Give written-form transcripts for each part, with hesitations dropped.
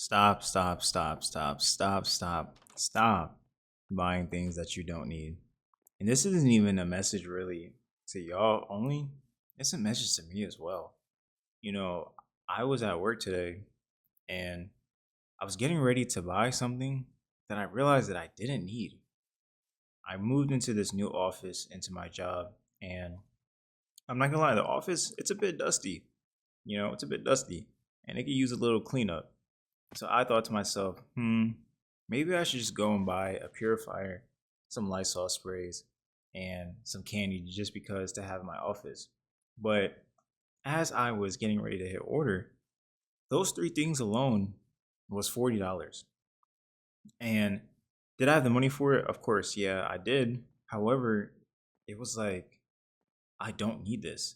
Stop buying things that you don't need. And this isn't even a message really to y'all only, it's a message to me as well. You know, I was at work today and I was getting ready to buy something that I realized that I didn't need. I moved into this new office, into my job, and I'm not gonna lie, the office, it's a bit dusty. It's a bit dusty and it could use a little cleanup. So I thought to myself, maybe I should just go and buy a purifier, some Lysol sprays, and some candy just because to have in my office. But as I was getting ready to hit order, those three things alone was $40. And did I have the money for it? Of course, yeah, I did. However, it was like, I don't need this.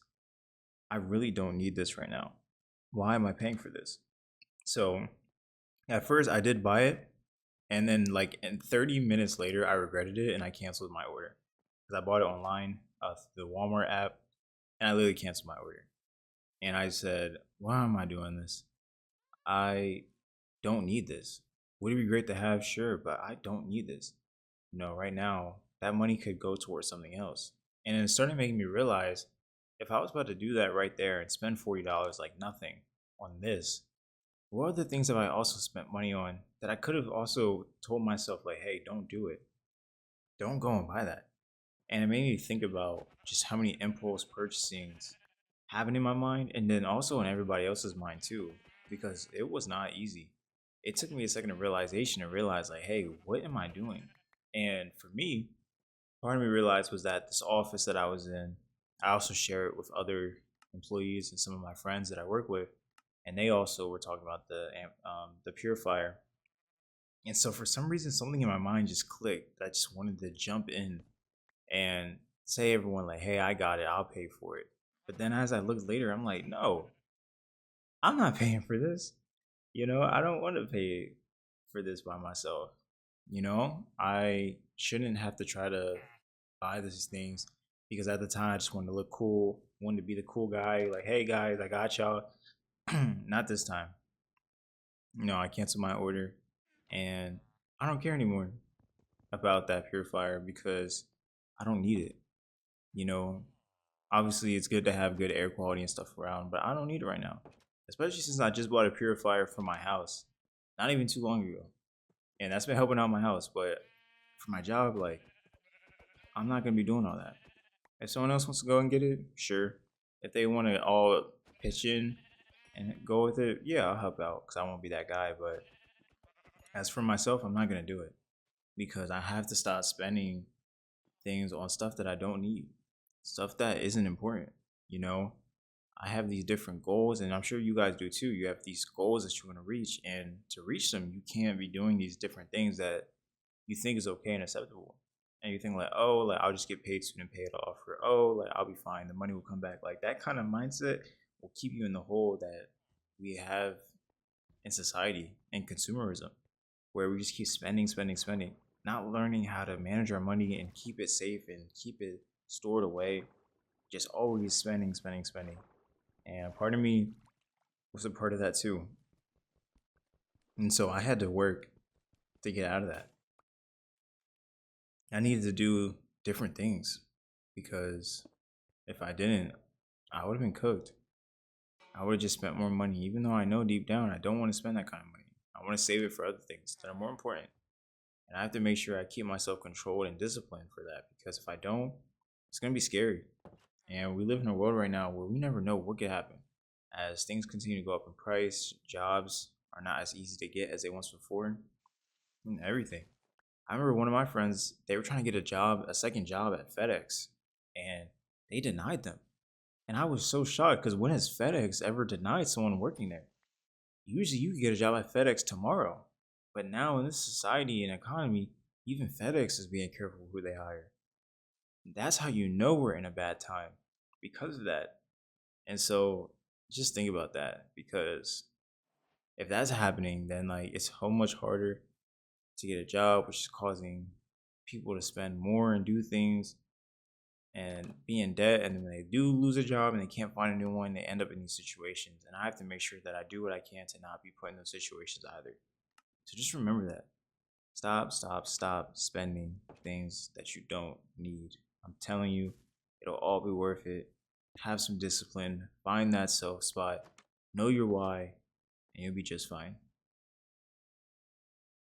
I really don't need this right now. Why am I paying for this? So at first, I did buy it, and then like in 30 minutes later, I regretted it and I canceled my order because I bought it online, the Walmart app, and I literally canceled my order. And I said, "Why am I doing this? I don't need this. Would it be great to have? Sure, but I don't need this. Right now that money could go towards something else." And it started making me realize if I was about to do that right there and spend $40 like nothing on this, what other things have I also spent money on that I could have also told myself, like, hey, don't do it. Don't go and buy that. And it made me think about just how many impulse purchasings happened in my mind and then also in everybody else's mind too, because it was not easy. It took me a second of realization to realize, like, hey, what am I doing? And for me, part of me realized was that this office that I was in, I also share it with other employees and some of my friends that I work with, and they also were talking about the purifier. And so for some reason, something in my mind just clicked. That I just wanted to jump in and say everyone like, "Hey, I got it. I'll pay for it." But then as I looked later, I'm like, "No, I'm not paying for this. I don't want to pay for this by myself. I shouldn't have to try to buy these things because at the time I just wanted to look cool, wanted to be the cool guy, like, hey guys, I got y'all." Not this time. I canceled my order and I don't care anymore about that purifier because I don't need it. You know, Obviously it's good to have good air quality and stuff around, but I don't need it right now. Especially since I just bought a purifier for my house not even too long ago. And that's been helping out my house, but for my job, like, I'm not gonna be doing all that. If someone else wants to go and get it, sure. If they want to all pitch in and go with it, yeah, I'll help out because I won't be that guy. But as for myself, I'm not gonna do it because I have to stop spending things on stuff that I don't need, stuff that isn't important. You know, I have these different goals, and I'm sure you guys do too. You have these goals that you want to reach, and to reach them, you can't be doing these different things that you think is okay and acceptable. And you think like, oh, like I'll just get paid soon and pay it off, or oh, like I'll be fine, the money will come back. Like that kind of mindset will keep you in the hole that we have in society and consumerism, where we just keep spending, spending, spending, not learning how to manage our money and keep it safe and keep it stored away. Just always spending, spending, spending. And part of me was a part of that too. And so I had to work to get out of that. I needed to do different things because if I didn't, I would have been cooked. I would have just spent more money, even though I know deep down I don't want to spend that kind of money. I want to save it for other things that are more important. And I have to make sure I keep myself controlled and disciplined for that because if I don't, it's going to be scary. And we live in a world right now where we never know what could happen. As things continue to go up in price, jobs are not as easy to get as they once before, and everything. I remember one of my friends, they were trying to get a second job at FedEx, and they denied them. And I was so shocked because when has FedEx ever denied someone working there? Usually you can get a job at FedEx tomorrow. But now in this society and economy, even FedEx is being careful who they hire. That's how you know we're in a bad time because of that. And so just think about that because if that's happening, then like it's so much harder to get a job, which is causing people to spend more and do things. and be in debt. And then when they do lose a job and they can't find a new one, they end up in these situations. And I have to make sure that I do what I can to not be put in those situations either. So just remember that. Stop spending things that you don't need. I'm telling you, it'll all be worth it. Have some discipline, find that self spot, know your why, and you'll be just fine.